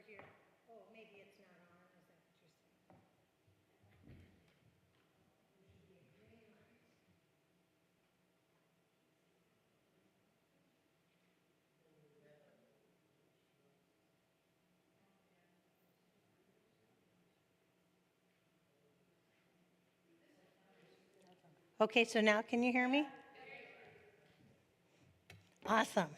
here. Oh, maybe it's not on. Is that what you're saying? Okay, so now can you hear me? Awesome.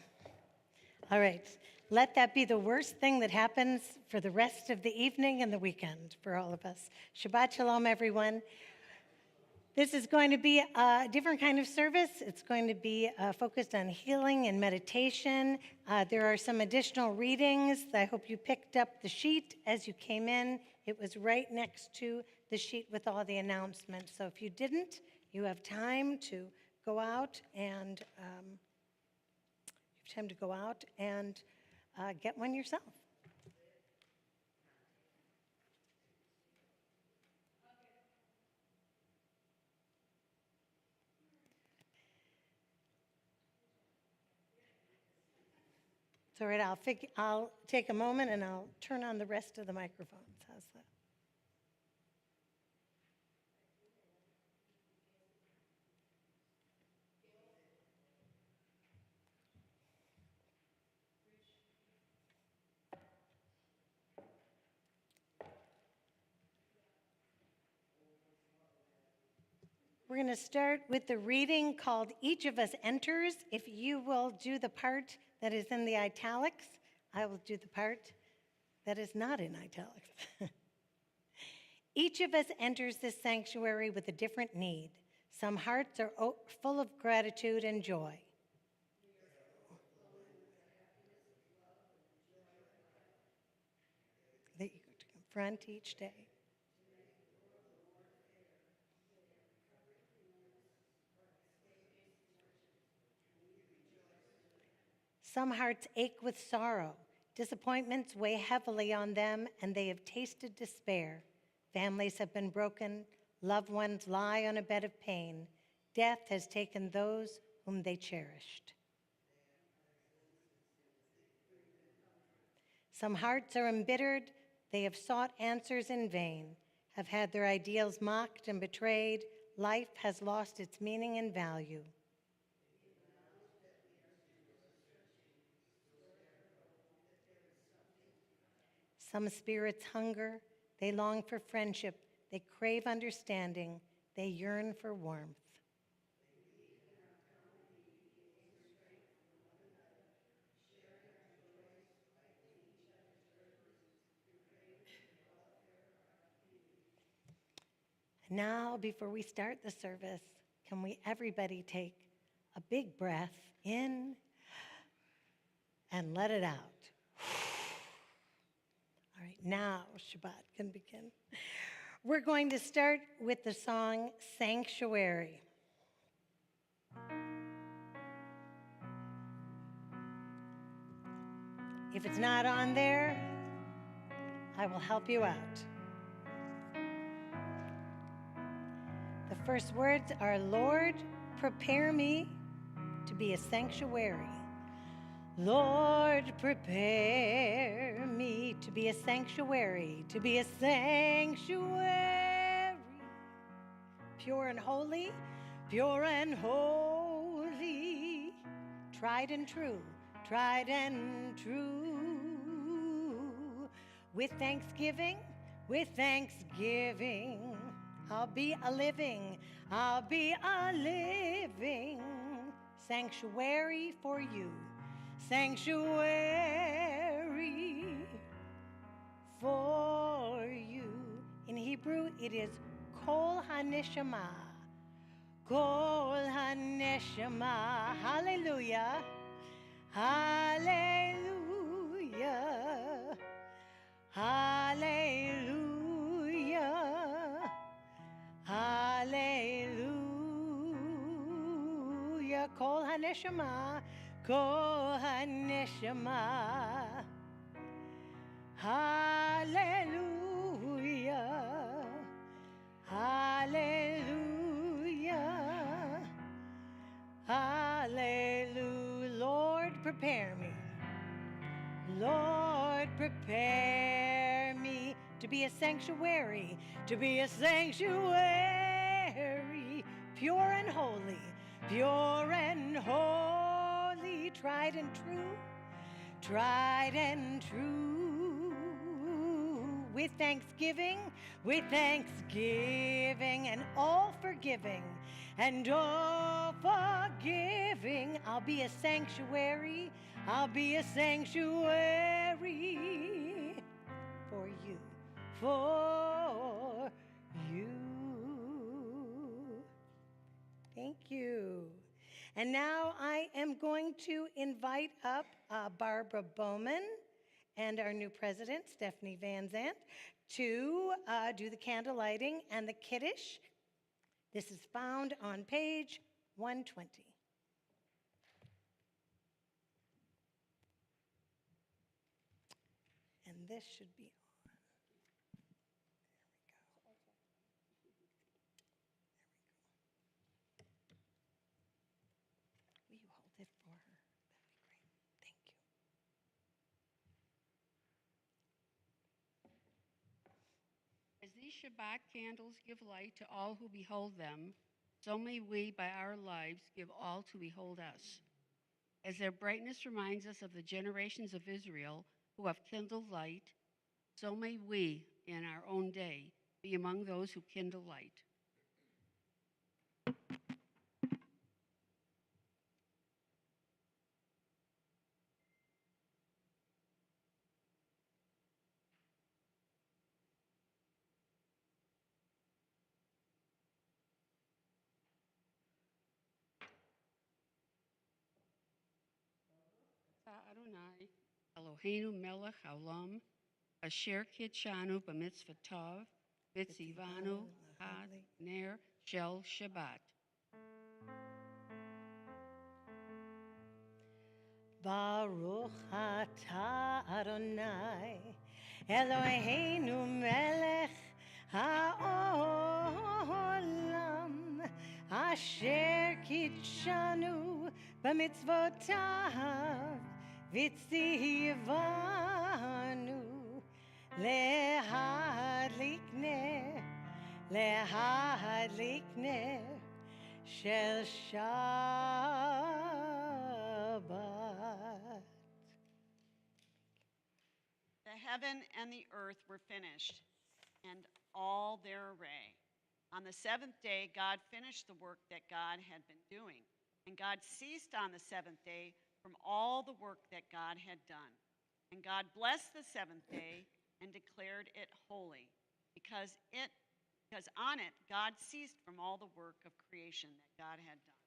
All right. Let that be the worst thing that happens for the rest of the evening and the weekend for all of us. Shabbat Shalom, everyone. This is going to be a different kind of service. It's going to be focused on healing and meditation. There are some additional readings. I hope you picked up the sheet as you came in. It was right next to the sheet with all the announcements. So if you didn't, you have time to go out and get one yourself. It's all right. I'll take a moment and I'll turn on the rest of the microphones. How's that? We're going to start with the reading called Each of Us Enters. If you will do the part that is in the italics, I will do the part that is not in italics. Each of us enters this sanctuary with a different need. Some hearts are full of gratitude and joy. That you confront each day. Some hearts ache with sorrow. Disappointments weigh heavily on them, and they have tasted despair. Families have been broken. Loved ones lie on a bed of pain. Death has taken those whom they cherished. Some hearts are embittered. They have sought answers in vain, have had their ideals mocked and betrayed. Life has lost its meaning and value. Some spirits hunger, they long for friendship, they crave understanding, they yearn for warmth. Now, before we start the service, can we everybody take a big breath in and let it out? All right, now Shabbat can begin. We're going to start with the song Sanctuary. If it's not on there, I will help you out. The first words are, Lord, prepare me to be a sanctuary. Lord, prepare me to be a sanctuary, to be a sanctuary. Pure and holy, tried and true, tried and true. With thanksgiving, I'll be a living sanctuary for you. Sanctuary for you. In Hebrew, it is Kol HaNeshama. Kol HaNeshama. Hallelujah. Hallelujah. Hallelujah. Hallelujah. Kol HaNeshama. Kol HaNeshama. Hallelujah. Hallelujah. Hallelujah. Lord, prepare me. Lord, prepare me to be a sanctuary, pure and holy, tried and true, with thanksgiving, and all forgiving, I'll be a sanctuary, for you, Thank you. And now I am going to invite up Barbara Bowman and our new president, Stephanie Van Zandt, to do the candle lighting and the Kiddush. This is found on page 120. And this should be on. There we go. Will you hold it for her? That'd be great. Thank you. As these Shabbat candles give light to all who behold them, so may we, by our lives, give all to behold us. As their brightness reminds us of the generations of Israel who have kindled light, so may we, in our own day, be among those who kindle light. Adonai, Eloheinu melech haolam, asher kitshanu b'mitzvah tov, v'tzivanu had ner shel Shabbat. Baruch atah Adonai, Eloheinu melech haolam, asher kitshanu b'mitzvotav, v'tzivanu lehadlik ner shel Shabbat. The heaven and the earth were finished, and all their array. On the seventh day, God finished the work that God had been doing, and God ceased on the seventh day from all the work that God had done. And God blessed the seventh day and declared it holy, because on it God ceased from all the work of creation that God had done.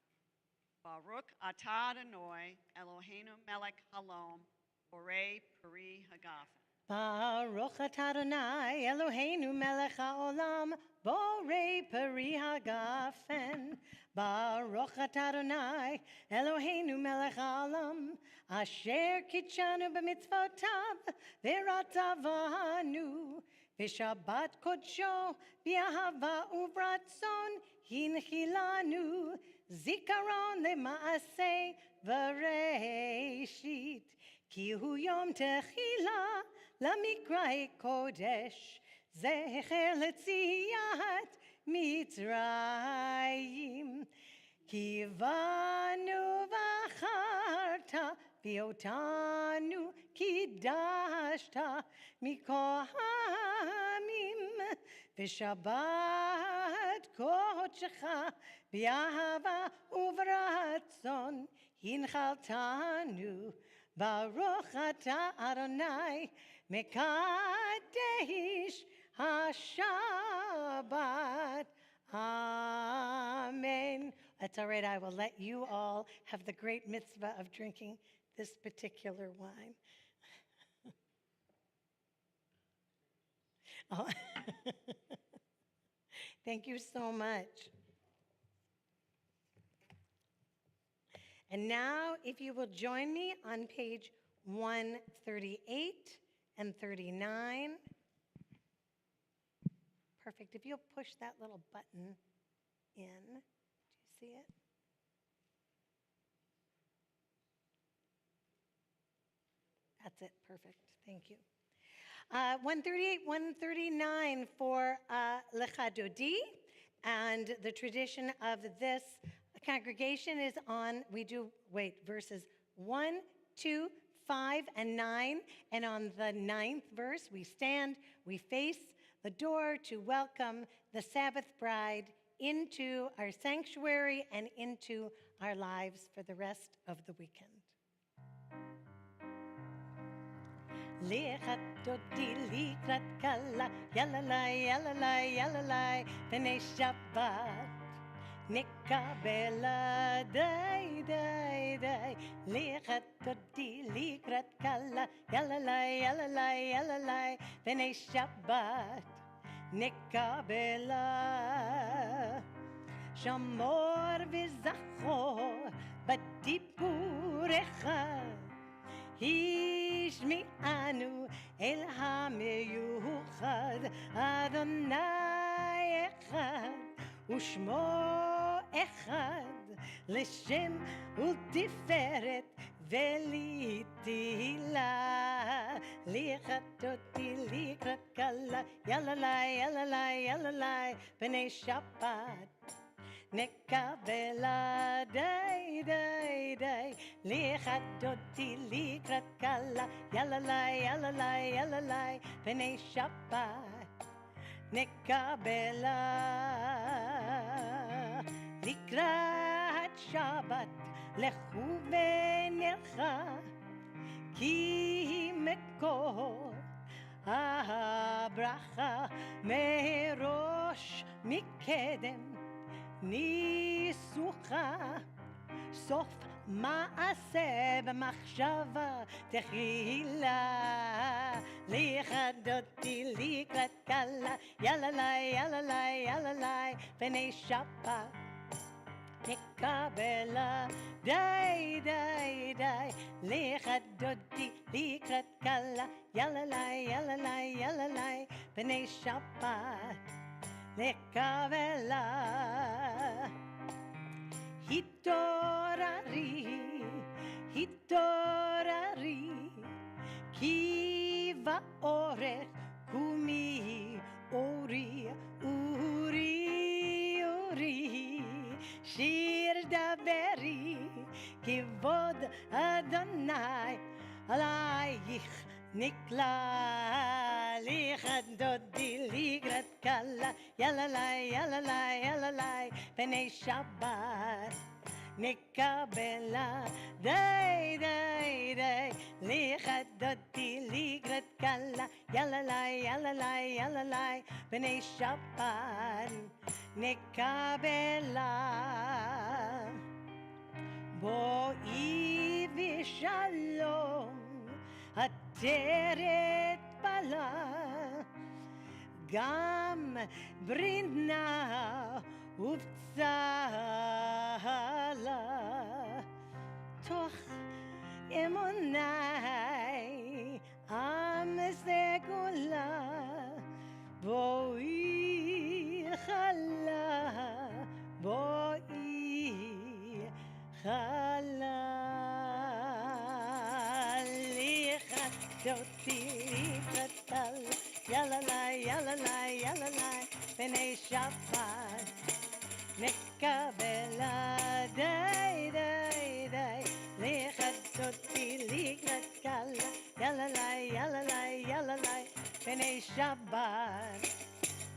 Baruch atah Adonai, Eloheinu melech haolam, borei peri hagafen. Baruch atah Adonai, Eloheinu melech haolam, borei peri hagafen. Baruch atah Adonai, Eloheinu melech haolam, asher kitshanu b'mitzvotav, v'ratzavanu, v'shabbat kodsho, b'ahava uvratzon, hinchilanu, zikaron lema'aseh v'reishit. Ki hu yom techila lamikra'e kodesh, zecher letziyat Mitzrayim. Ki vanu v'acharta v'otanu kidashta mikohamim, v'shabbat kodshecha b'ahava uvratzon hinchaltanu. Baruch atah Adonai mekadesh haShabbat. Amen. That's all right. I will let you all have the great mitzvah of drinking this particular wine. Oh. Thank you so much. And now, if you will join me on page 138 and 39. Perfect. If you'll push that little button in. Do you see it? That's it. Perfect. Thank you. 138, 139 for Lecha Dodi. And the tradition of this congregation is on, verses 1, 2, 5, and 9. And on the 9th verse, we stand, we face the door to welcome the Sabbath bride into our sanctuary and into our lives for the rest of the weekend. Lechat dodi likrat kala, yalalai, yalalai, yalalai, b'nei Shabbat. Nikabela, day, day, day. Lechat dodi likrat kala, yalalai, yalalai, yalalai, b'nei Shabbat. Nikabela. Shamor v'zachor, b'dipurecha. השמיענו אל המיוחד, אדוני אחד ושמו אחד, לשם ולתפארת ולתהילה. ליכת אותי לקראת כלה, יללי, יללי, יללי, בני שבת. נקבלה די די די, ליכת אותי לקראת כלה, יללי, יללי, יללי, בני שבת. נקבלה לקראת שבת, לכו ונלכה, כי מקור הברכה מראש מקדם ניסוחה, סוף מעשה במחשבה תחילה. ליכד אותי לקראת כלה, יללי, יללי, יללי, בני שבת. נקבלה די די די, ליכד אותי לקראת כלה, יללי, יללי, יללי, בני שבת. נקבלה התעוררי, התעוררי, כי באורך קומי, אורי, אורי, אורי, שיר דברי, כבוד אדוני עלייך נקלע. ליכד דודי לקראת כלה, יללי, יללי, יללי, בני שבת. נקבלה די די די, ליכד דודי לקראת כלה, יללי, יללי, יללי, בני שבת. נקבלה בואי ושלום, עטרת בלה, גם ברנה ובצלה. תוך אמוני עם סגולה, בואי חלה, בואי חלה. אותי לקראת כלה, יללי, יללי, יללי, בני שבת. נקבלה די די די, ליכד אותי לקראת כלה, יללי, יללי, יללי, בני שבת.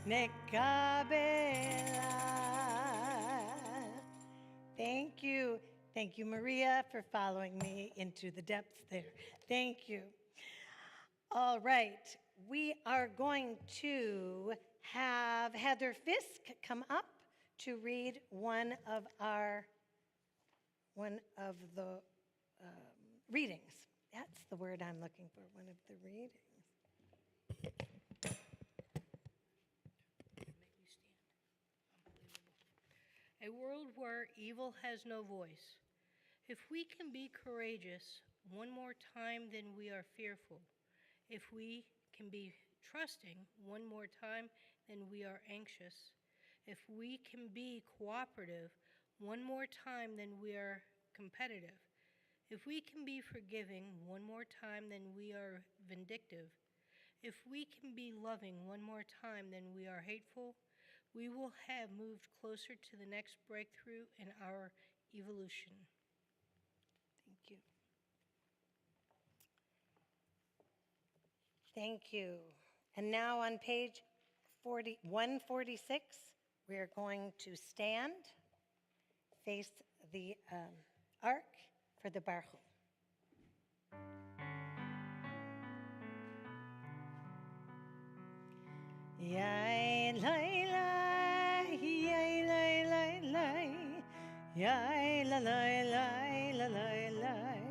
נקבלה. Thank you. Thank you, Maria, for following me into the depths there. Thank you. All right, we are going to have Heather Fisk come up to read one of the readings. That's the word I'm looking for, one of the readings. A world where evil has no voice. If we can be courageous one more time, then we are fearful. If we can be trusting one more time, then we are anxious. If we can be cooperative one more time, then we are competitive. If we can be forgiving one more time, then we are vindictive. If we can be loving one more time than we are hateful, we will have moved closer to the next breakthrough in our evolution. Thank you. Thank you. And now on page 146, we are going to stand, face the ark for the Baruch. Yai lai lai, yai lai lai lai, yai la lai lai la lai lai,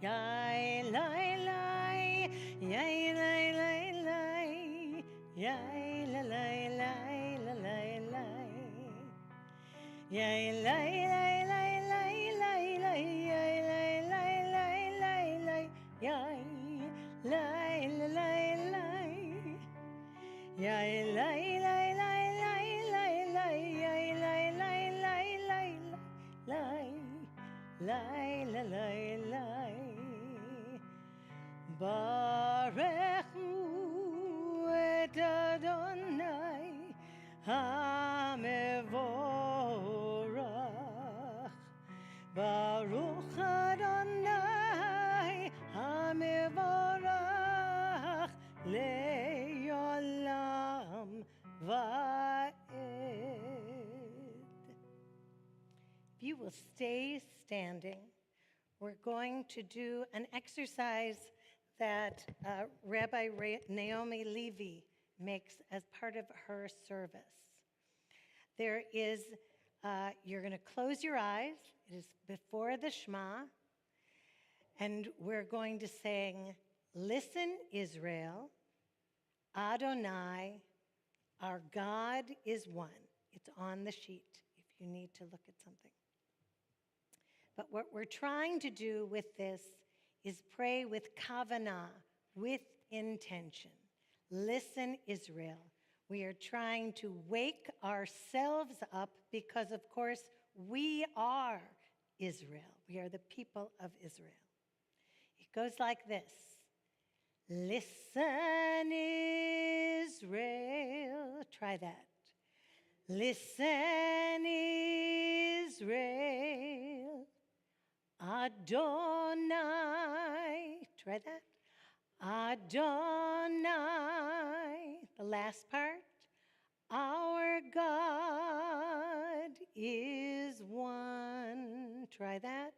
yai lai lai, yai lai lai lai, yai la lai lai la lai lai, yai lai lai lai lai lai lai, yai lai lai lai lai lai, yai lai la lai lai. Yai lai lai lai lai lai lai, yai lai lai lai lai lai, lai la lai lai. Barechu et Adonai hamevorach. Baruch Adonai hamevorach le'olam va'ed. If you will stay standing, we're going to do an exercise that Rabbi Naomi Levy makes as part of her service. There is, you're going to close your eyes. It is before the Shema. And we're going to sing, "Listen, Israel, Adonai, our God is one." It's on the sheet if you need to look at something. But what we're trying to do with this is pray with kavanah, with intention. Listen, Israel. We are trying to wake ourselves up because, of course, we are Israel. We are the people of Israel. It goes like this. Listen, Israel. Try that. Listen, Israel. Adonai. Try that. Adonai. The last part. Our God is one. Try that.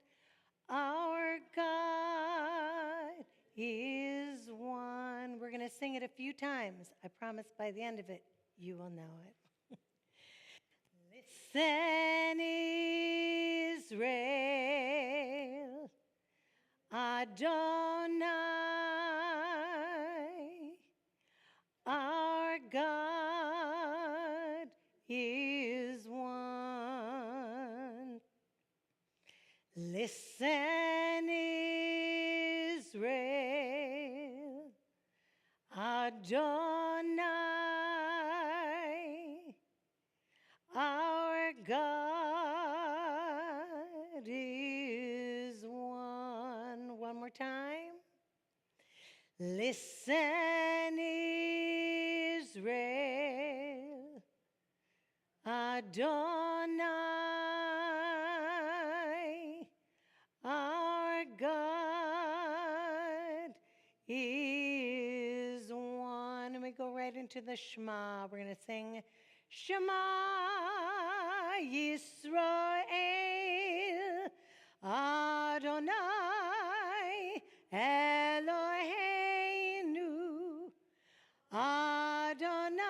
Our God is one. We're going to sing it a few times. I promise by the end of it, you will know it. Listen, Israel, Adonai, our God is one. Listen, Israel, Adonai, our God is one. One more time. Listen, Israel, Adonai, our God is one. And we go right into the Shema. We're going to sing Shema Yisrael, Adonai Eloheinu, Adonai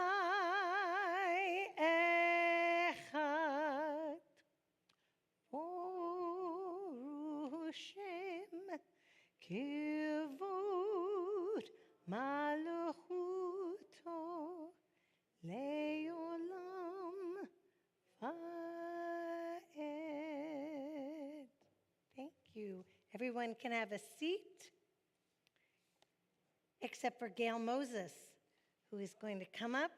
Echad. Baruch Shem Kivud Malchuto Leolam Vaed. Thank you. Everyone can have a seat, except for Gail Moses, who is going to come up.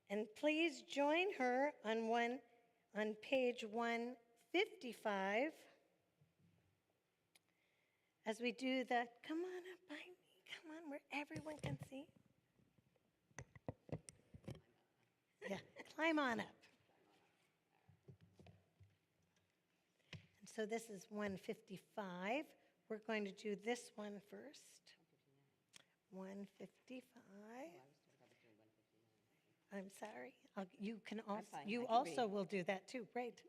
And please join her on On page 155, as we do the, come on up by me, come on, where everyone can see. Yeah, climb on up. And so this is 155. We're going to do this one first. 155. I'm sorry. You can also, fine. you I can also read. will do that too. Great.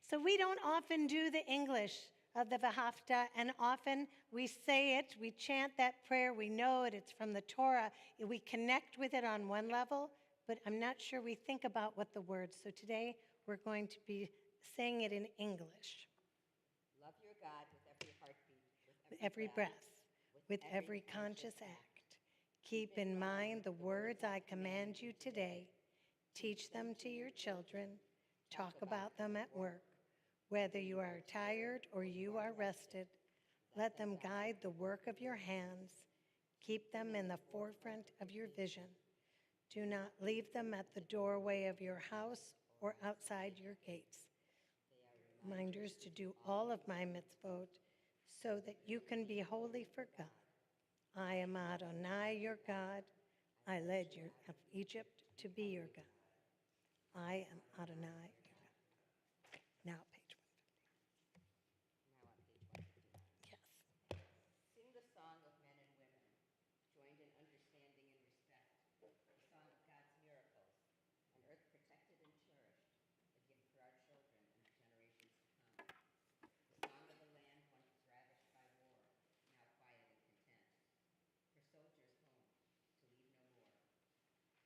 So we don't often do the English of the V'ahavta, and often we say it, we chant that prayer, we know it, it's from the Torah, we connect with it on one level, but I'm not sure we think about what the words. So today we're going to be saying it in English. Love your God with every heartbeat, With every breath, with every conscious act. Keep in mind the words I command you today. Teach them to your children. Talk about them at work. Whether you are tired or you are rested, let them guide the work of your hands. Keep them in the forefront of your vision. Do not leave them at the doorway of your house or outside your gates. Reminders to do all of my mitzvot so that you can be holy for God. I am Adonai, your God. I led you out of Egypt to be your God. I am Adonai, your God. Now, page 150. Now on page 159. Yes. Sing the song of men and women, joined in understanding and respect, the song of God's miracles, an earth protected and cherished, a gift for our children and the generations to come. The song of a land once ravished by war, now quiet and content. For soldiers home, to leave no more.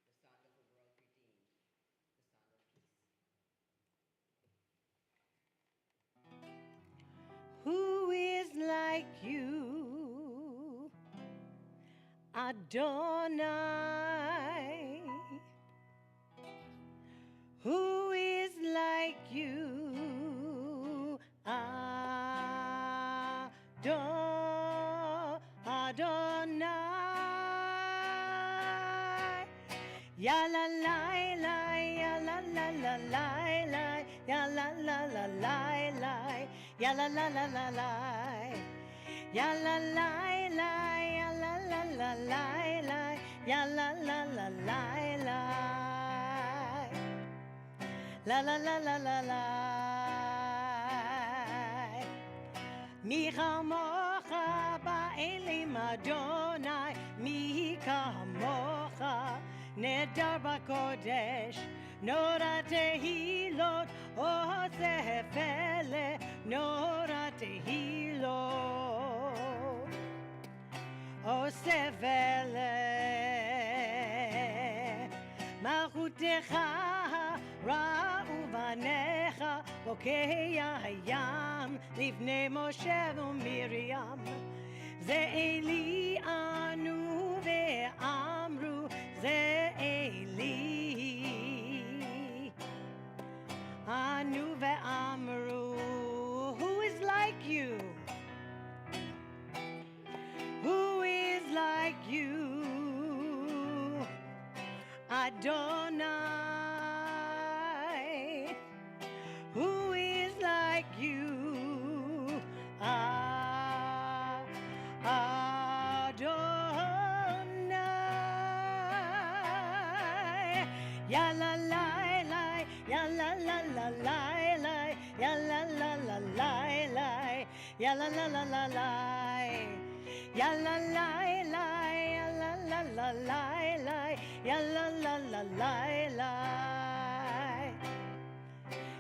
The song of the world redeemed, the song of peace. Who is like you, Adonai? Who is like you, Adonai? Ya la la la, ya la la la la la, ya la la la la la, ya la la la la la, ya la la la, ya la la la la la, ya la la la la la, la la la la la la. Mi chamocha ba'elim Adonai, mi kamocha nedar b'kodesh, nora tehilot, osefele, nora tehilot, osefele. Malchutecha ra'u banecha, bokei hayam, livnei Moshe u'Miriam. Ze Eli anu ve'amru, ze Eli anu ve'amru. Who is like you? Who is like you? Adonai, who is like you? Adonai, ya la la la, ya la la la la la, ya la la la la la, ya la la la la la, ya la la la, ya la la la la la, ya la la la la la,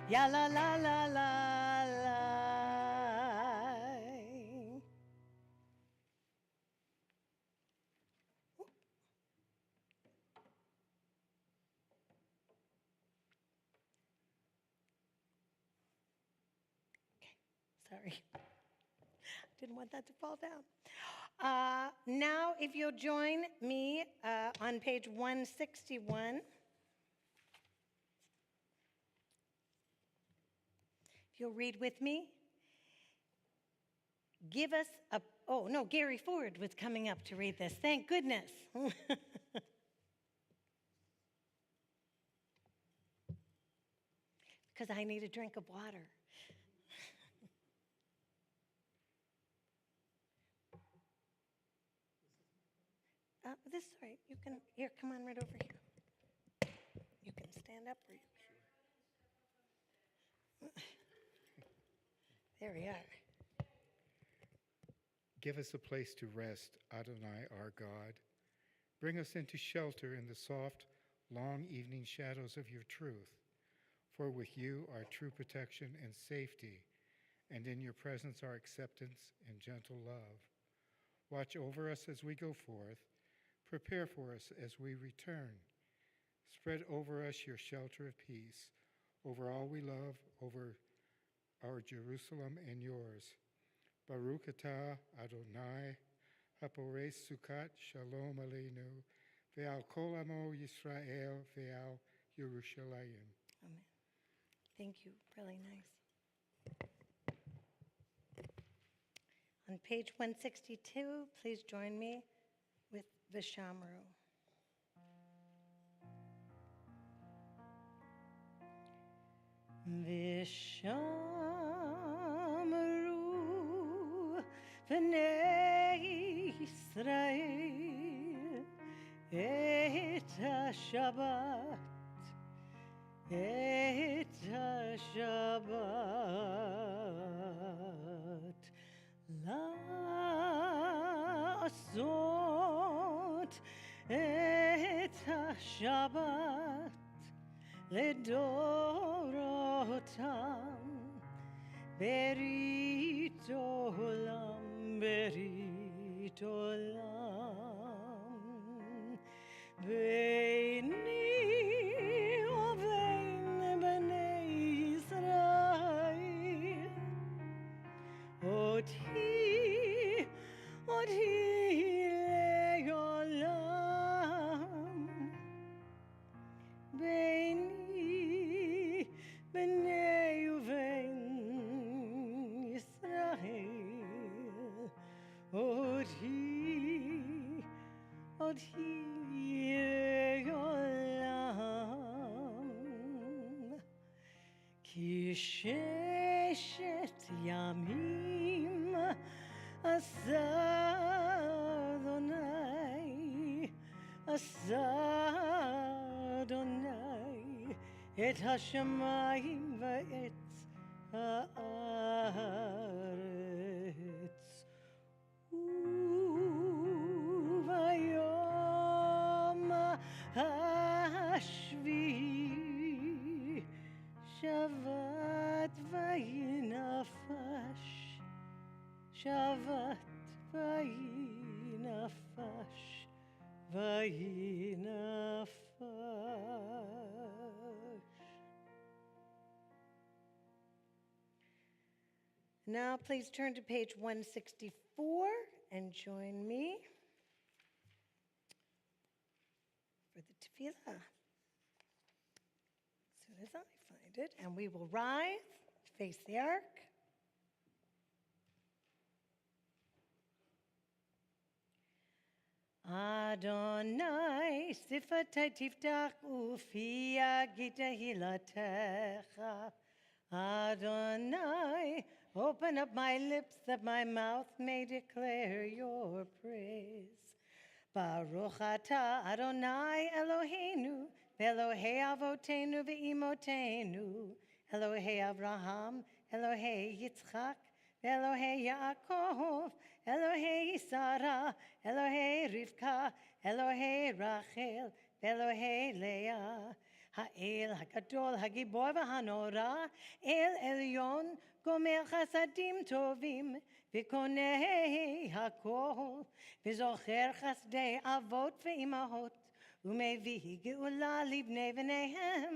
ya la la la la la. Sorry. Didn't want that to fall down. Now, if you'll join me on page 161. If you'll read with me. Give us a, oh no, Gary Ford was coming up to read this. Thank goodness. because I need a drink of water. This is all right. You can, here, come on right over here. You can stand up. Or you... There we are. Give us a place to rest, Adonai, our God. Bring us into shelter in the soft, long evening shadows of your truth. For with you are true protection and safety, and in your presence are acceptance and gentle love. Watch over us as we go forth. Prepare for us as we return. Spread over us your shelter of peace, over all we love, over our Jerusalem and yours. Baruch atah Adonai, hapores sukat shalom aleinu, ve'al kol amo Yisrael, ve'al Yerushalayim. Amen. Thank you. Really nice. On page 162, please join me with Vishamru. Vishamru v'nei Yisrael et ha-Shabbat, et ha-Shabbat la'asot et ha-Shabbat לדורותם ברית עולם, ברית עולם ביני ובין בני ישראל אותי לעולם ביני ביני ובין ישראל אותי לעולם כי ששת ימים עשה אדוני את השמיים ואת הארץ וביום השביעי שבת ויהי נפש, שבת ויהי נפש, ויהי נפש. Now please turn to page 164 and join me for the tefillah. As soon as I find it, and we will rise, face the ark. Adonai, sifatai tiftach ufi yagid tehilatecha. Adonai, open up my lips that my mouth may declare your praise. Baruch atah Adonai Eloheinu, Elohei avotenu ve'imotenu, Elohei Avraham, Elohei Yitzchak, Elohei Yaakov, Elohei Sarah, Elohei Rivka, Elohei Rachel, Elohei Leah. Ha'el ha'gadol ha'gibor v'hanora, El Elyon, gomer chasadim tovim, v'konei ha'kol, v'zocher chasdei avot ve'imahot, u'mevih geula libnei v'neihem,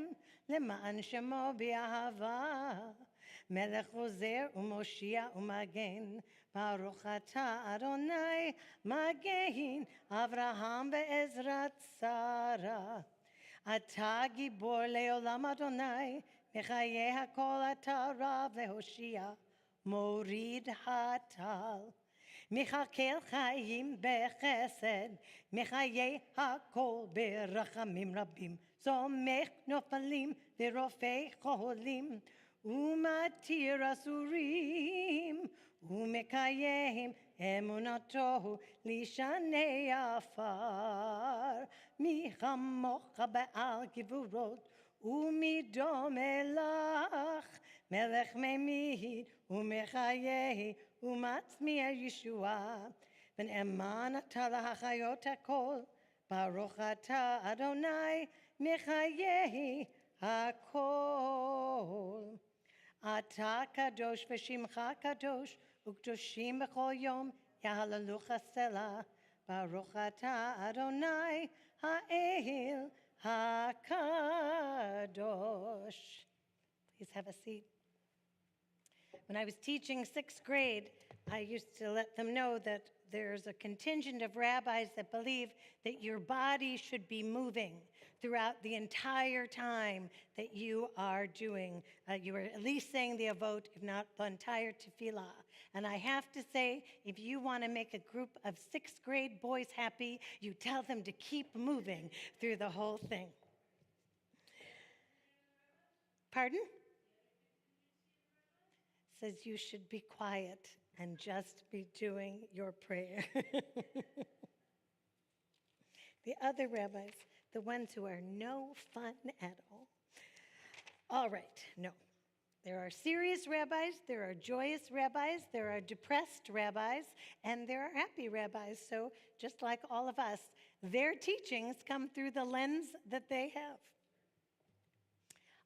למען שמו באהבה. מלך עוזר ומושיע ומגן, ברוך אתה אדוני מגן אברהם בעזרת שרה. אתה גיבור לעולם אדוני, מחיי הכל אתה רב להושיע, מוריד הטל. מחכה חיים בחסד, מחיי הכל ברחמים רבים. סומך נופלים ורופא חולים, ומתיר אסורים, ומקיים אמונתו לשני עפר. מי כמוך בעל גבורות, ומי דומה לך, מלך ממית ומחיה ומצמיע ישועה. ונאמן אתה להחיות הכל, ברוך אתה אדוני מחיי הכל. אתה קדוש ושמך קדוש, וקדושים בכל יום יהללוך סלה. ברוך אתה אדוני האל הקדוש. Please have a seat. When I was teaching 6th grade, I used to let them know that there's a contingent of rabbis that believe that your body should be moving throughout the entire time that you are doing, you are at least saying the avot, if not the entire tefillah. And I have to say, if you want to make a group of 6th grade boys happy, you tell them to keep moving through the whole thing. Pardon? Says you should be quiet and just be doing your prayer. The other rabbis, the ones who are no fun at all. All right, no. There are serious rabbis, there are joyous rabbis, there are depressed rabbis, and there are happy rabbis. So just like all of us, their teachings come through the lens that they have.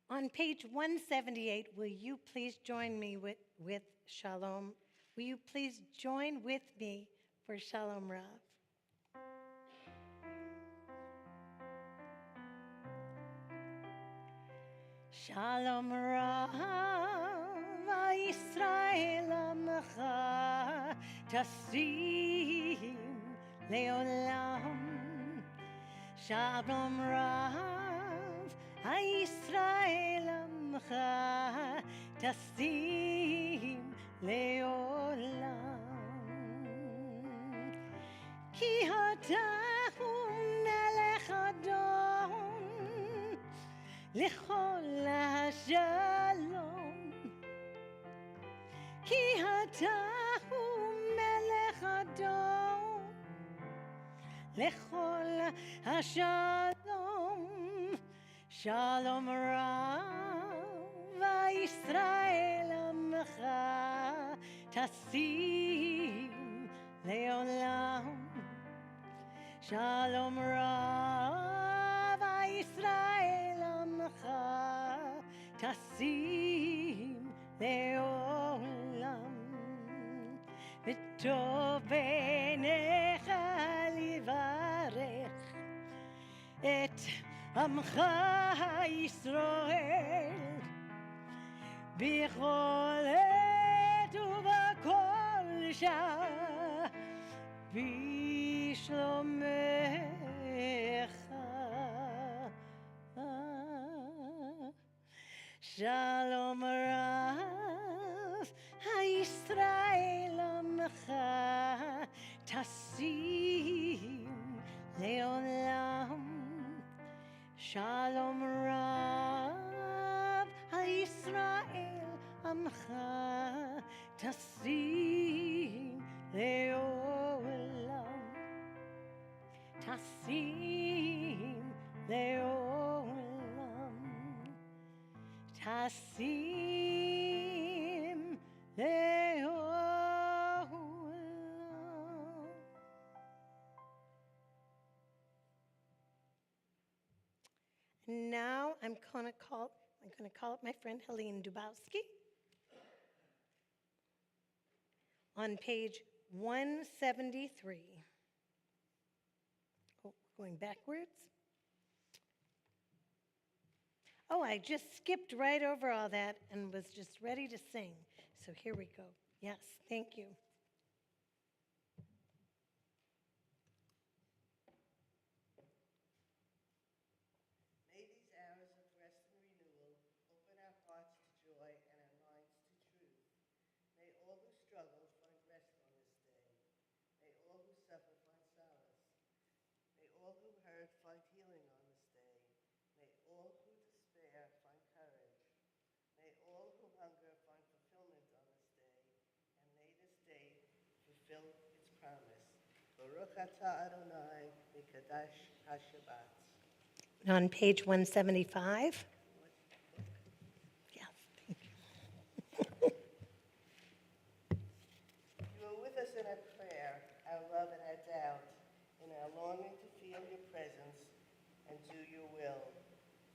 On page 178, will you please join me with Shalom? Will you please join with me for Shalom Rav? Shalom Rav, Yisrael Amcha, Tasim Leolam. Shalom Rav, Yisrael Amcha, Tasim Leolam. Ki hatahu melech Adon, lechol hashalom. Ki hatahu melech Adon, lechol hashalom. Shalom Rav, Yisrael Amcha, Tasim Leolam. Shalom Rav, Yisrael Amcha, Tasim Leolam. V'tov b'neicha livarech et Amcha Yisrael, b'chol et ub'kol shah, b'shlomecha. Shalom Rav, Yisrael Amcha, Tasim Leolam. Shalom Rav, Yisrael Amcha, Tasim Leolam. Tasim Leolam. Tasim Leolam. Now I'm going to call up my friend Helene Dubowski. On page 173. Oh, going backwards. Oh, I just skipped right over all that and was just ready to sing. So here we go. Yes, thank you. May these hours of rest and renewal open our hearts to joy and our minds to truth. May all who struggle find rest on this day. May all who suffer find solace. May all who hurt find healing on this day. May Baruch atah Adonai, Mikadosh HaShabbat. On page 175. Yes, thank you. You are with us in our prayer, our love and our doubt, in our longing to feel your presence and do your will.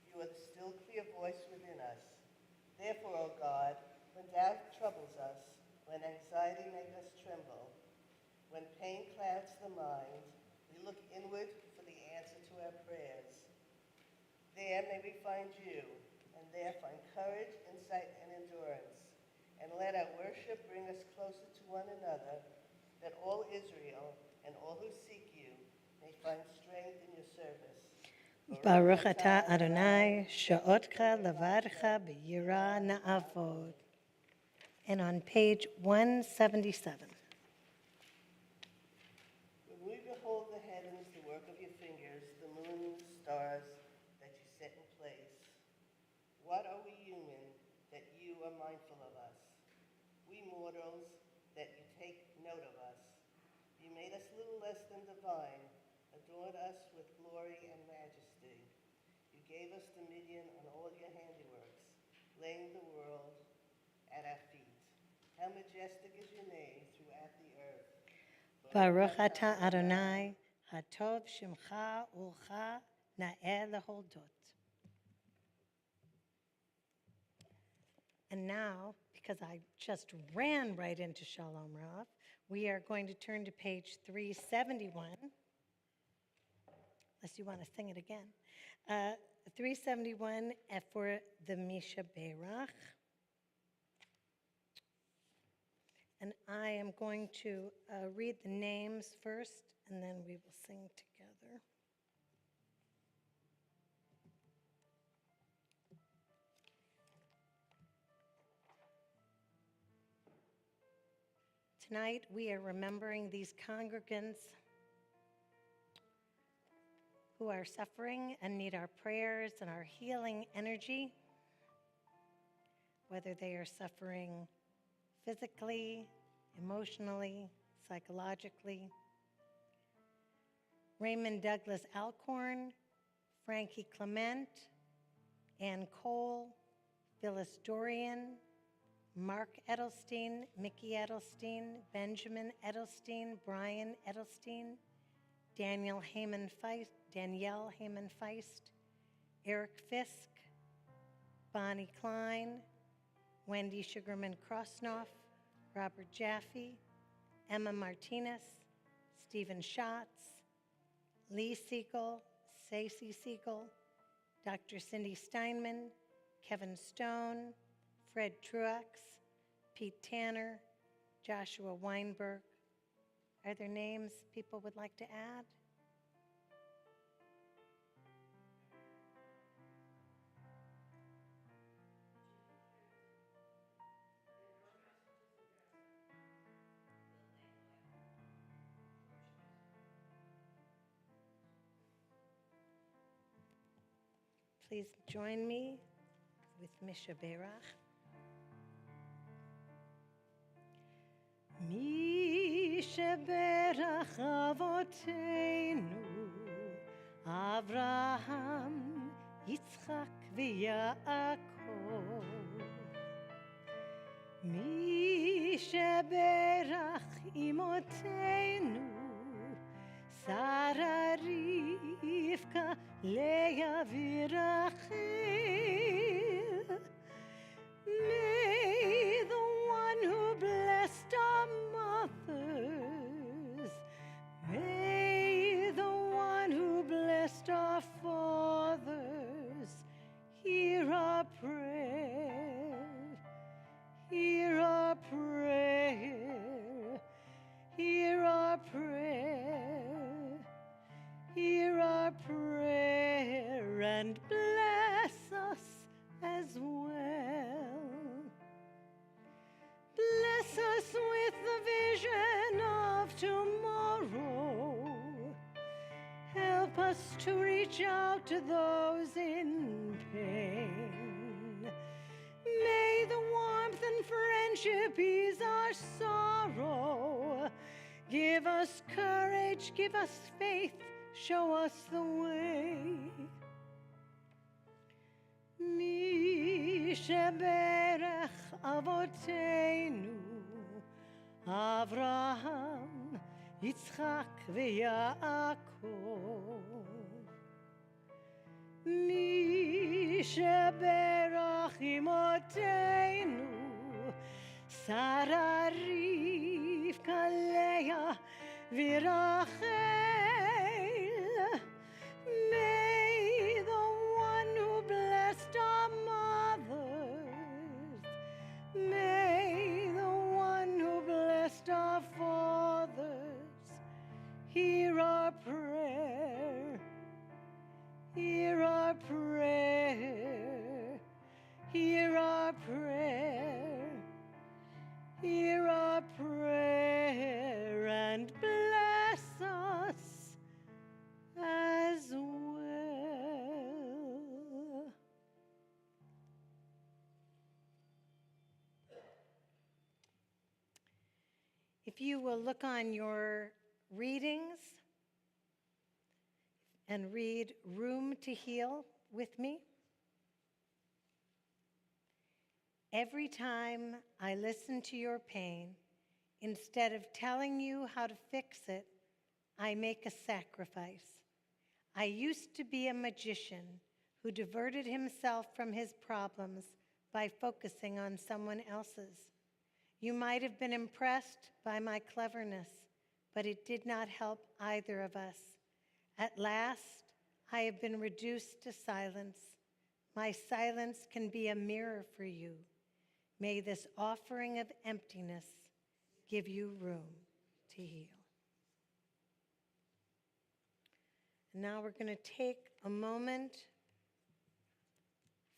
You are the still clear voice within us. Therefore, O God, when doubt troubles us, when anxiety makes us tremble, when pain clouds the mind, we look inward for the answer to our prayers. There may we find you, and there find courage, insight, and endurance. And let our worship bring us closer to one another, that all Israel and all who seek you may find strength in your service. Baruch atah Adonai, she'otcha levadcha b'yirah na'avod. And on page 177. When we behold the heavens, the work of your fingers, the moon, the stars that you set in place, what are we human that you are mindful of us? We mortals that you take note of us. You made us little less than divine, adorned us with glory and majesty. You gave us dominion on all your handiworks, laying the world at our feet. How majestic is your name throughout the earth. Baruch atah Adonai, hatov shimcha ulcha na'eh leholdot. And now, because I just ran right into Shalom Rav, we are going to turn to page 371, unless you want to sing it again. 371 for the Misha Berach. And I am going to read the names first, and then we will sing together. Tonight, we are remembering these congregants who are suffering and need our prayers and our healing energy, whether they are suffering physically, emotionally, psychologically. Raymond Douglas Alcorn, Frankie Clement, Ann Cole, Phyllis Dorian, Mark Edelstein, Mickey Edelstein, Benjamin Edelstein, Brian Edelstein, Danielle Heyman Feist, Eric Fisk, Bonnie Klein, Wendy Sugarman Krosnoff, Robert Jaffe, Emma Martinez, Stephen Schatz, Lee Siegel, Stacey Siegel, Dr. Cindy Steinman, Kevin Stone, Fred Truax, Pete Tanner, Joshua Weinberg. Are there names people would like to add? Please join me with Misha Berach. Misha Berach Avotenu, Avraham, Yitzchak v'Yaakov. Misha Berach Imotenu, Sarah, Rivka, Leah, v'Rachel. May the one who blessed our mothers, may the one who blessed our fathers, hear our prayer, hear our prayer, hear our prayer, hear our prayer, and bless us as well. Bless us with the vision of tomorrow. Help us to reach out to those in pain. May the warmth and friendship ease our sorrow. Give us courage, give us faith, show us the way. Mi sheberech avotenu, Avraham, Yitzchak veYaakov. Mi sheberach imotenu, Sarah, Rivka, Leah, v'Rachel. May the one who blessed our mothers, may the one who blessed our fathers, hear our prayer, hear our prayer, hear our prayer, hear our prayer, and bless us as well. If you will look on your readings and read Room to Heal with me. Every time I listen to your pain, instead of telling you how to fix it, I make a sacrifice. I used to be a magician who diverted himself from his problems by focusing on someone else's. You might have been impressed by my cleverness, but it did not help either of us. At last, I have been reduced to silence. My silence can be a mirror for you. May this offering of emptiness give you room to heal. And now we're going to take a moment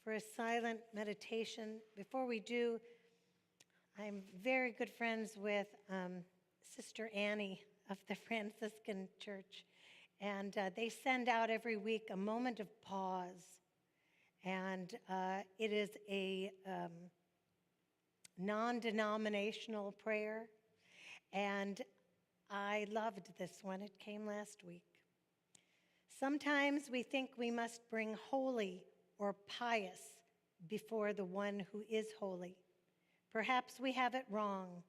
for a silent meditation. Before we do, I'm very good friends with Sister Annie of the Franciscan Church, and they send out every week a moment of pause. And it is a non-denominational prayer, and I loved this one. It came last week. Sometimes we think we must bring holy or pious before the one who is holy. Perhaps we have it wrong.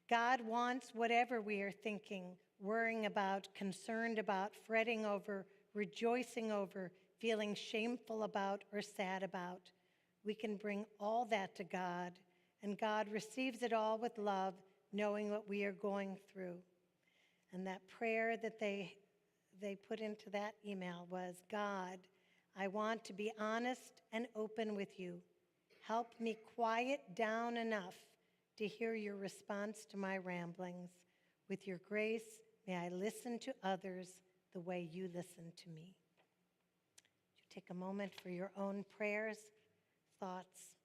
God wants whatever we are thinking, worrying about, concerned about, fretting over, rejoicing over, feeling shameful about, or sad about. We can bring all that to God, and God receives it all with love, knowing what we are going through. And that prayer that they put into that email was, God, I want to be honest and open with you. Help me quiet down enough to hear your response to my ramblings. With your grace, may I listen to others the way you listen to me. You take a moment for your own prayers, thoughts.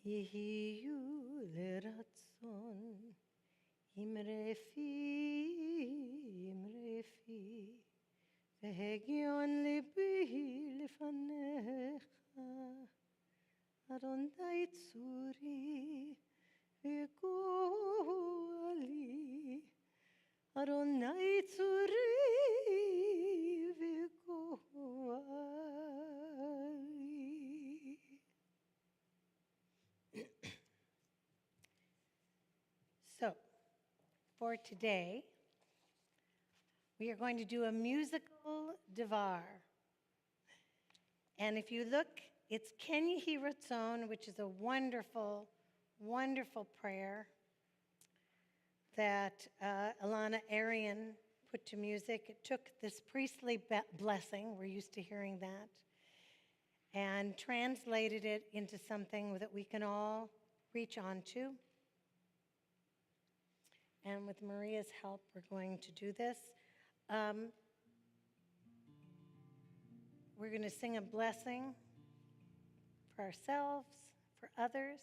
יהיו לרצון אמרי פי והגיון ליבי לפניך אדוני צורי וגואלי אדוני צורי וגואלי So, for today, we are going to do a musical devar. And if you look, it's Ken Yehi Ratzon, which is a wonderful, wonderful prayer that Alana Arian put to music. It took this priestly blessing, we're used to hearing that, and translated it into something that we can all reach onto. And with Maria's help, we're going to do this. We're going to sing a blessing for ourselves, for others.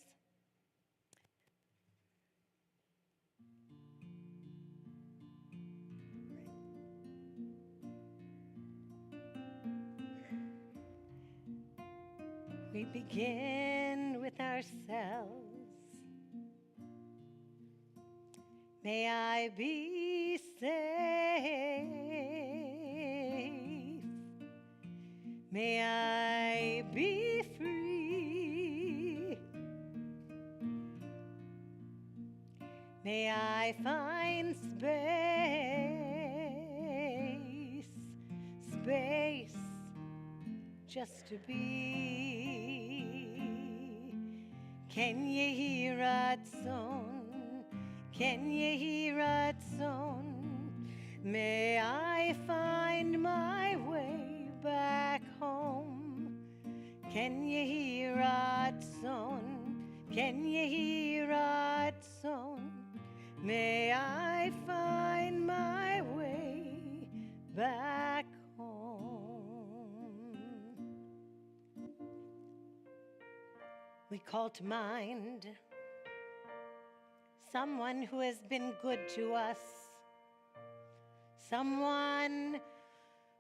We begin with ourselves. May I be safe. May I be free. May I find space just to be. Ken Yehi Ratzon, Ken Yehi Ratzon. May I find my way back home. Ken Yehi Ratzon, Ken Yehi Ratzon. May I find my way back home. We call to mind someone who has been good to us, someone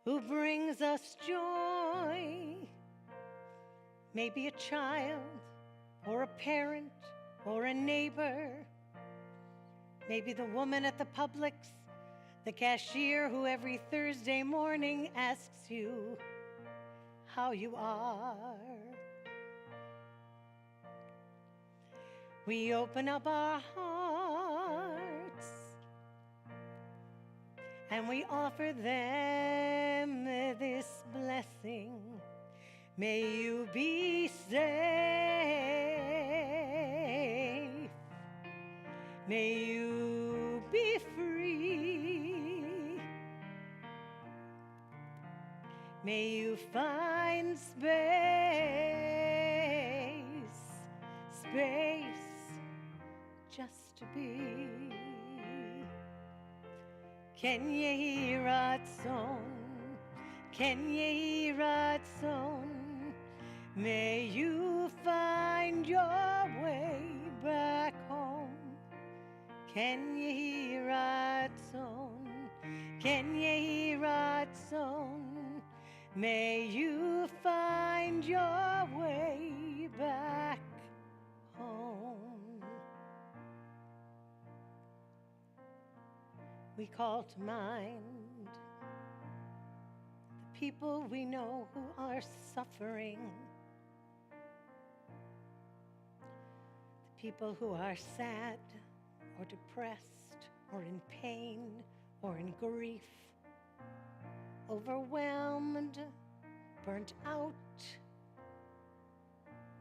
who brings us joy, maybe a child or a parent or a neighbor, maybe the woman at the Publix, the cashier who every Thursday morning asks you how you are. We open up our hearts and we offer them this blessing. May you be safe. May you be free. May you find space just to be. Ken Yehi Ratzon, Ken Yehi Ratzon. May you find your way back home. Ken Yehi Ratzon, Ken Yehi Ratzon. May you find your way back home. We call to mind the people we know who are suffering, the people who are sad or depressed or in pain or in grief, overwhelmed, burnt out,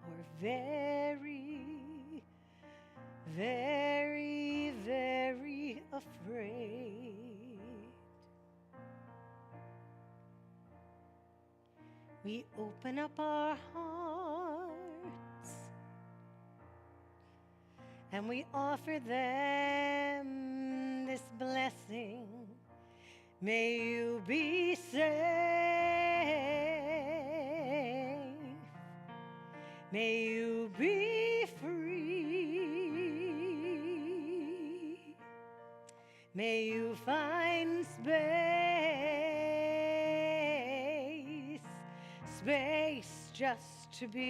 or very, very, very afraid. We open up our hearts and we offer them this blessing. May you be safe. May you be free. May you find space just to be.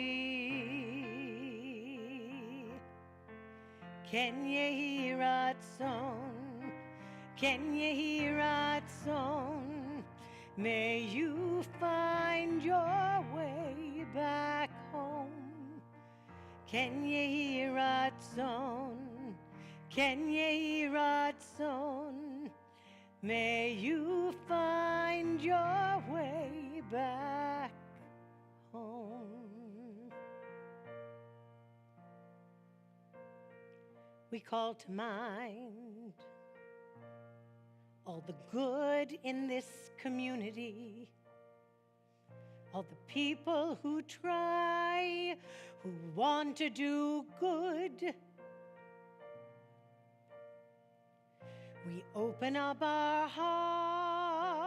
Ken Yehi Ratzon, Ken Yehi Ratzon. May you find your way back home. Ken Yehi Ratzon, Ken yehi ratzon. May you find your way back home. We call to mind all the good in this community, all the people who try, who want to do good. We open up our hearts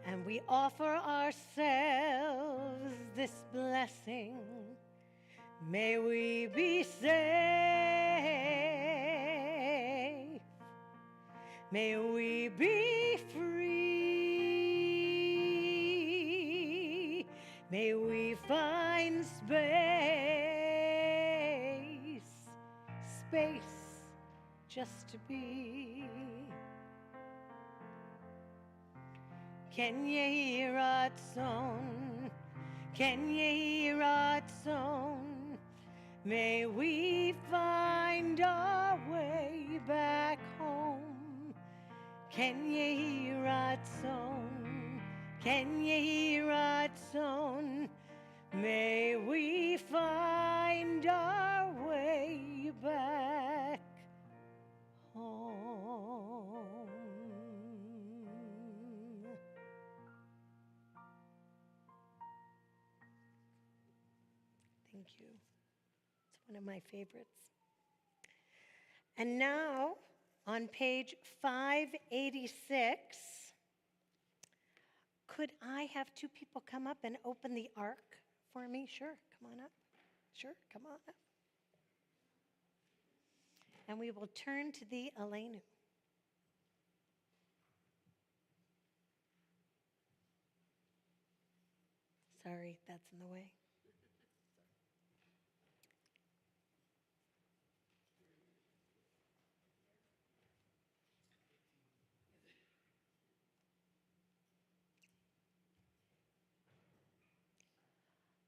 and we offer ourselves this blessing. May we be safe. May we be free. May we find space just to be. Ken yehi ratzon, ken yehi ratzon. May we find our way back home. Ken yehi ratzon, ken yehi ratzon. May we find our way back home. Thank you. It's one of my favorites. And now, on page 586, could I have two people come up and open the ark for me? Sure, come on up. Sure, come on up. And we will turn to the Aleinu. Sorry, that's in the way.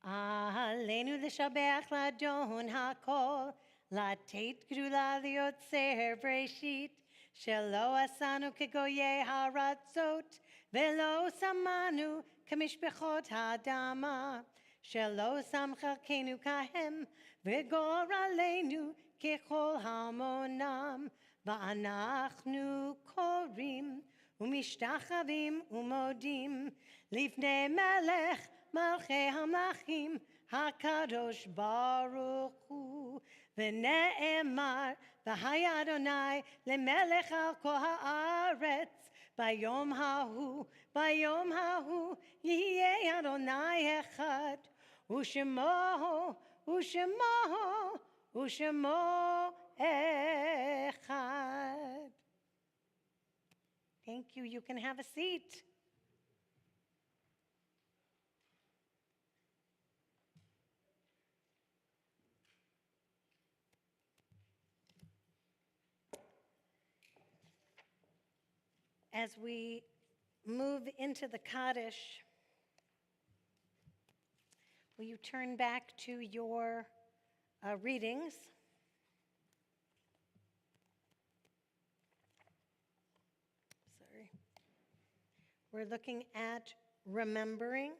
Aleinu l'shabeach l'adon hakol, לתת גדולה ליוצר בראשית, שלא עשנו כגויי הארצות, ולא שמנו כמשפחות האדמה, שלא שם חלקנו כהם, וגורלנו ככל המונם, ואנחנו קוראים ומשתחווים ומודים לפני מלך מלכי המלכים, הקדוש ברוך הוא. ונאמר, והיה אדוני למלך על כל הארץ, ביום ההוא יהיה אדוני אחד, ושמו אחד. Thank you. You can have a seat. As we move into the Kaddish, will you turn back to your readings? Sorry. We're looking at remembering.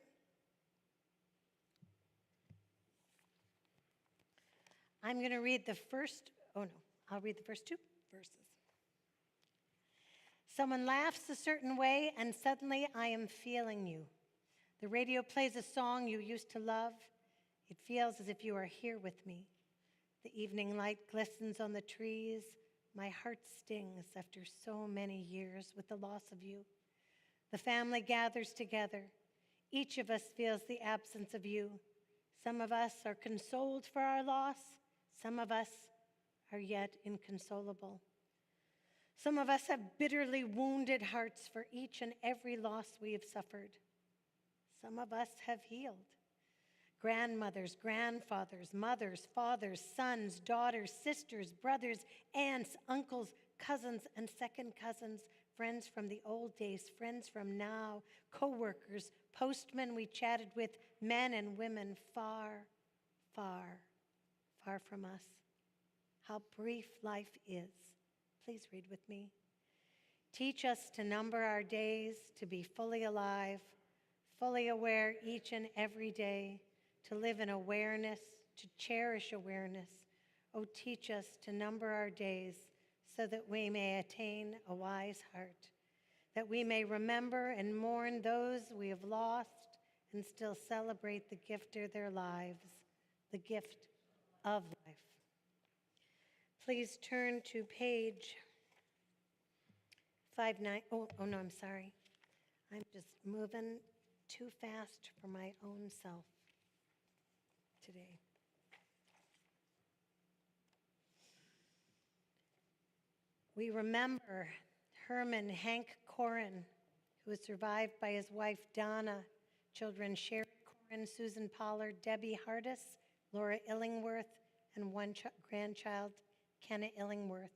I'm going to read the first, I'll read the first two verses. Someone laughs a certain way, and suddenly I am feeling you. The radio plays a song you used to love. It feels as if you are here with me. The evening light glistens on the trees. My heart stings after so many years with the loss of you. The family gathers together. Each of us feels the absence of you. Some of us are consoled for our loss. Some of us are yet inconsolable. Some of us have bitterly wounded hearts for each and every loss we have suffered. Some of us have healed. Grandmothers, grandfathers, mothers, fathers, sons, daughters, sisters, brothers, aunts, uncles, cousins, and second cousins, friends from the old days, friends from now, co-workers, postmen we chatted with, men and women far, far, far from us. how brief life is. Please read with me. Teach us to number our days, to be fully alive, fully aware each and every day, to live in awareness, to cherish awareness. Oh, teach us to number our days so that we may attain a wise heart, that we may remember and mourn those we have lost and still celebrate the gift of their lives, the gift of life. Please turn to page 59. Oh, no, I'm sorry. I'm just moving too fast for my own self today. We remember Herman Hank Corin, who was survived by his wife Donna, children Sherry Corin, Susan Pollard, Debbie Hardis, Laura Illingworth, and one grandchild, Kenna Illingworth.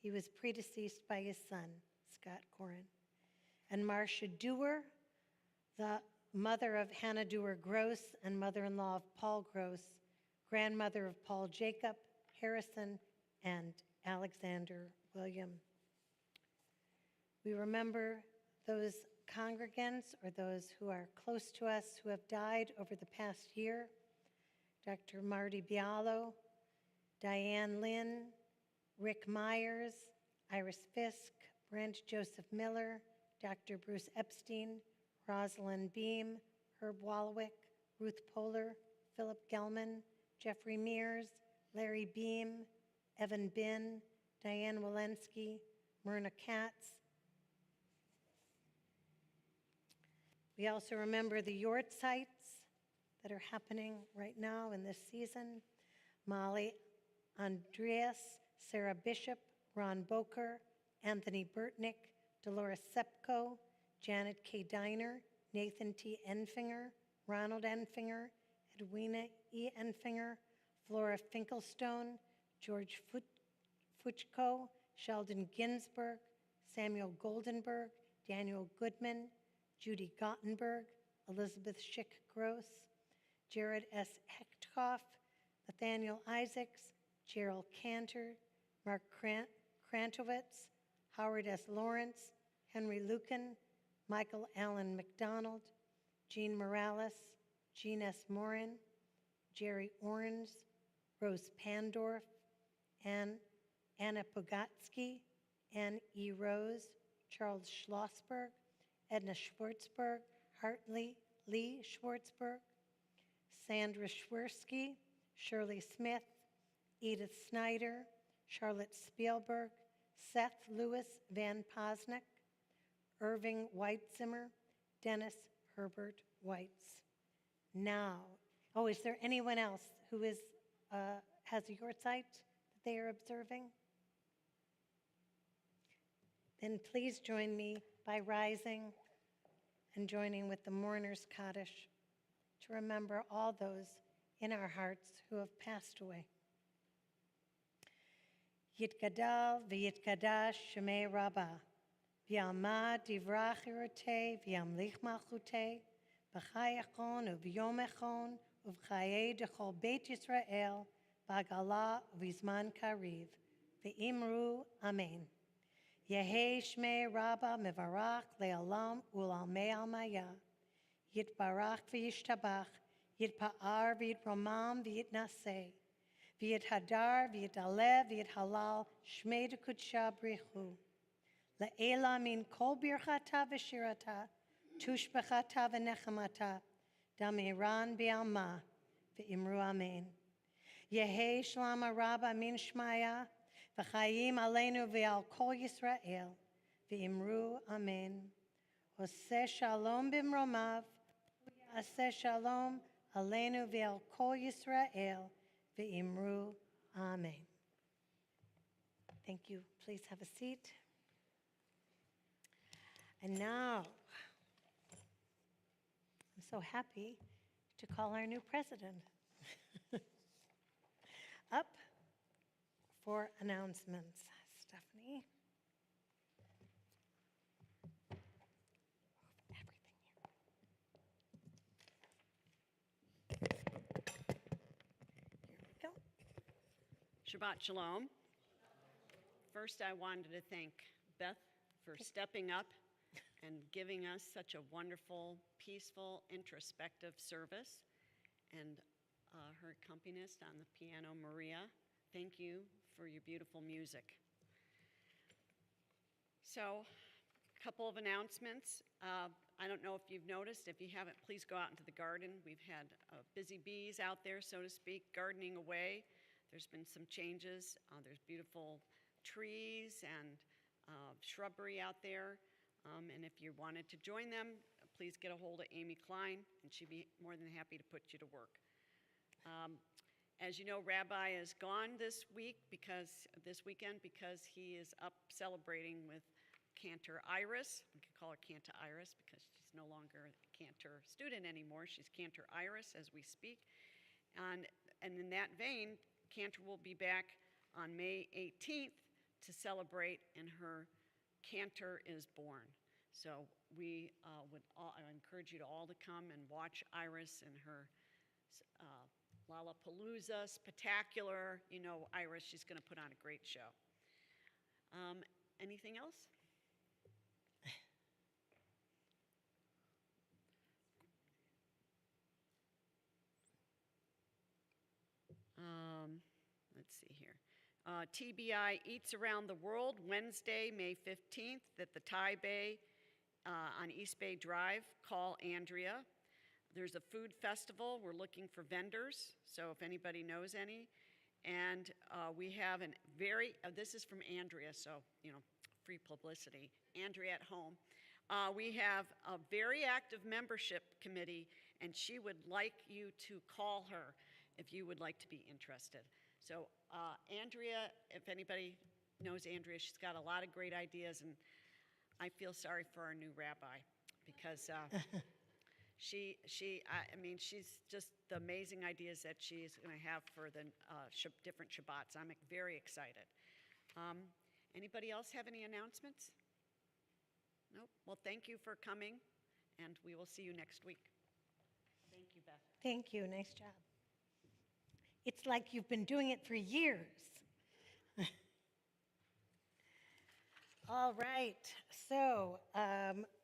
He was predeceased by his son, Scott Corin. And Marcia Dewar, the mother of Hannah Dewar Gross and mother-in-law of Paul Gross, grandmother of Paul Jacob Harrison and Alexander William. We remember those congregants or those who are close to us who have died over the past year. Dr. Marty Bialo, Diane Lynn, Rick Myers, Iris Fisk, Brent Joseph Miller, Dr. Bruce Epstein, Rosalind Beam, Herb Wallwick, Ruth Poehler, Philip Gelman, Jeffrey Mears, Larry Beam, Evan Bin, Diane Walensky, Myrna Katz. We also remember the Yort sites that are happening right now in this season. Molly Andreas, Sarah Bishop, Ron Boker, Anthony Burtnick, Dolores Sepko, Janet K. Diner, Nathan T. Enfinger, Ronald Enfinger, Edwina E. Enfinger, Flora Finkelstone, George Fuchko, Sheldon Ginsberg, Samuel Goldenberg, Daniel Goodman, Judy Gottenberg, Elizabeth Schick Gross, Jared S. Hechthoff, Nathaniel Isaacs, Gerald Cantor, Mark Krantowitz, Howard S. Lawrence, Henry Lucan, Michael Allen McDonald, Jean Morales, Jean S. Morin, Jerry Orens, Rose Pandorf, Anna Pogatsky, Ann E. Rose, Charles Schlossberg, Edna Schwartzberg, Hartley Lee Schwartzberg, Sandra Schwersky, Shirley Smith, Edith Snyder, Charlotte Spielberg, Seth Lewis Van Posnick, Irving Weitzimmer, Dennis Herbert Weitz. Now, is there anyone else who has a yahrzeit that they are observing? Then please join me by rising and joining with the mourners Kaddish to remember all those in our hearts who have passed away. Yitgadal v'yitgadash shemei Rabbah, v'yamad divrach irotei, v'yamlich malchutei, b'chai echon u'v'yom echon, u'v'chayei dechol Beit Yisrael, v'agala u'v'zman kariv, v'imru amen. Yehei shmei Rabbah mevarach le'olam u'lalmei almaya, yitbarach v'yishtabach, yitpa'ar v'yitromam v'yitnaseh, v'yithadar v'yitalev v'yithalal shmei dekudsha brichu. Le'ela min kol birchata v'shirata, tushbechata v'nechamata, damiran bi'alma v'imru amen. Yehei shlama Rabbah min shmaya, v'chayim aleinu v'al kol Yisrael, v'imru amen. Oseh shalom b'mromav, v'yaseh shalom aleinu v'al kol Yisrael, v'imru amen. Thank you. Please have a seat. And now, I'm so happy to call our new president up for announcements. Stephanie. Everything here. Here we go. Shabbat Shalom. First, I wanted to thank Beth for stepping up and giving us such a wonderful, peaceful, introspective service, and her accompanist on the piano, Maria. Thank you for your beautiful music. So, a couple of announcements. I don't know if you've noticed. If you haven't, please go out into the garden. We've had busy bees out there, so to speak, gardening away. There's been some changes. There's beautiful trees and shrubbery out there. And if you wanted to join them, please get a hold of Amy Klein, and she'd be more than happy to put you to work. As you know, Rabbi is gone this weekend because he is up celebrating with Cantor Iris. We could call her Cantor Iris because she's no longer a Cantor student anymore. She's Cantor Iris as we speak. And in that vein, Cantor will be back on May 18th to celebrate, and her Cantor is born. So I encourage you to all to come and watch Iris and her Lollapalooza spectacular. You know Iris, she's going to put on a great show. Anything else? Let's see here. TBI Eats Around the World, Wednesday, May 15th at the Thai Bay on East Bay Drive. Call Andrea. There's a food festival. We're looking for vendors, so if anybody knows any. And we have this is from Andrea, so, free publicity. Andrea at home. We have a very active membership committee, and she would like you to call her if you would like to be interested. So Andrea, if anybody knows Andrea, she's got a lot of great ideas, and I feel sorry for our new rabbi because she's just the amazing ideas that she's going to have for the different Shabbats. I'm very excited. Anybody else have any announcements? Nope. Well, thank you for coming, and we will see you next week. Thank you, Beth. Thank you. Nice job. It's like you've been doing it for years. All right. So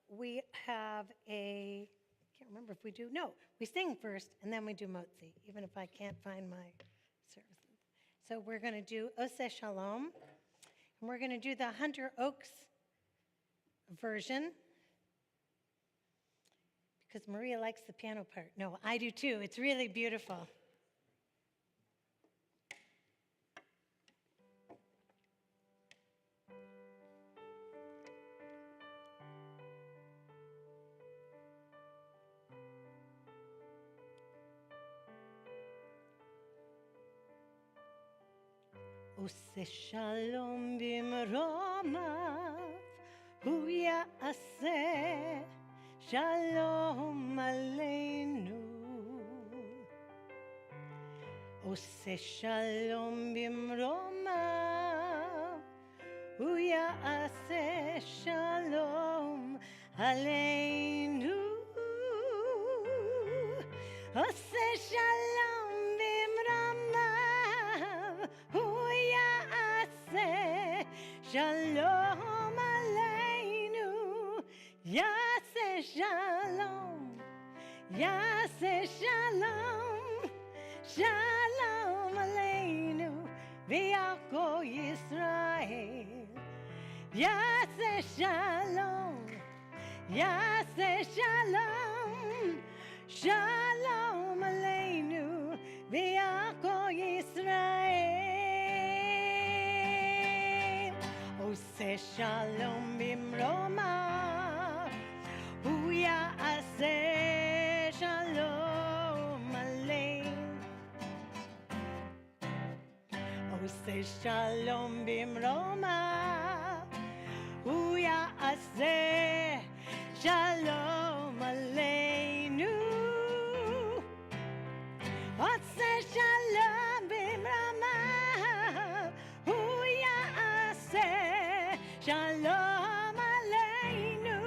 we have I can't remember if we do. No, we sing first, and then we do Motzi, even if I can't find my services. So we're going to do Oseh Shalom, and we're going to do the Hunter Oaks version because Maria likes the piano part. No, I do too. It's really beautiful. Oseh shalom bimromav, hu ya'aseh shalom aleinu. Oseh shalom bimromav, hu ya'aseh shalom aleinu. Oseh shalom bimromav, hu ya'aseh shalom aleinu. Ya'aseh shalom, ya'aseh shalom, shalom aleinu v'yako Yisrael. Ya'aseh shalom, ya'aseh shalom, shalom aleinu v'yako Yisrael. Oseh shalom bimromav, hu ya'aseh shalom aleinu. Oseh shalom bimromav, hu ya'aseh shalom aleinu. Oseh shalom bimromav, hu ya'aseh shalom aleinu.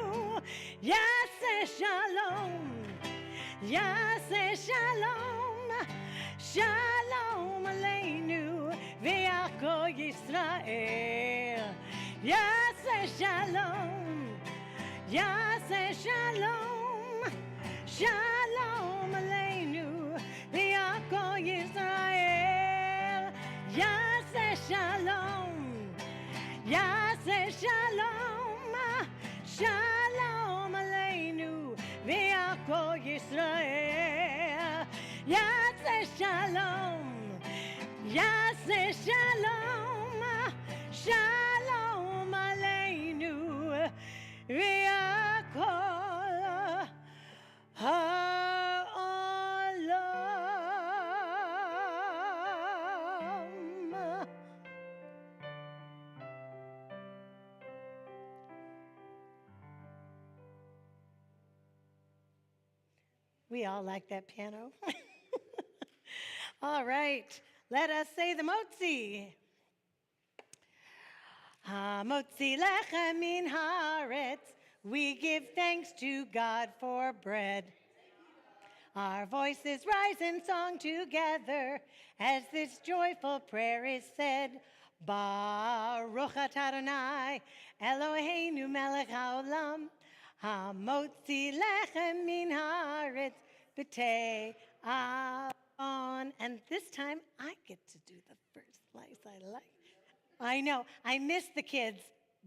Ya'aseh shalom, ya'aseh shalom, shalom aleinu v'ya'aseh Ko Yisrael. Yaseh Shalom. Yaseh Shalom. Shalom Aleinu. V'yako Yisrael. Yaseh Shalom. Yaseh Shalom. Shalom Aleinu. V'yako Yisrael. Yaseh Shalom. Yaseh Shalom. Shalom Aleinu. V'yako ha'olam. We all like that piano. All right, let us say the motzi. Motzi lechem min haaretz. We give thanks to God for bread. Our voices rise in song together as this joyful prayer is said. Baruch atah Adonai, Eloheinu melech haolam, hamotzi lechem min haaretz b'tei avon. And this time I get to do the first slice. I like. I know, I miss the kids,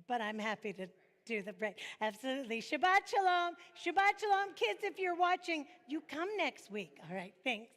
but I'm happy to do the break. Absolutely. Shabbat shalom. Shabbat shalom. Kids, if you're watching, you come next week. All right, thanks.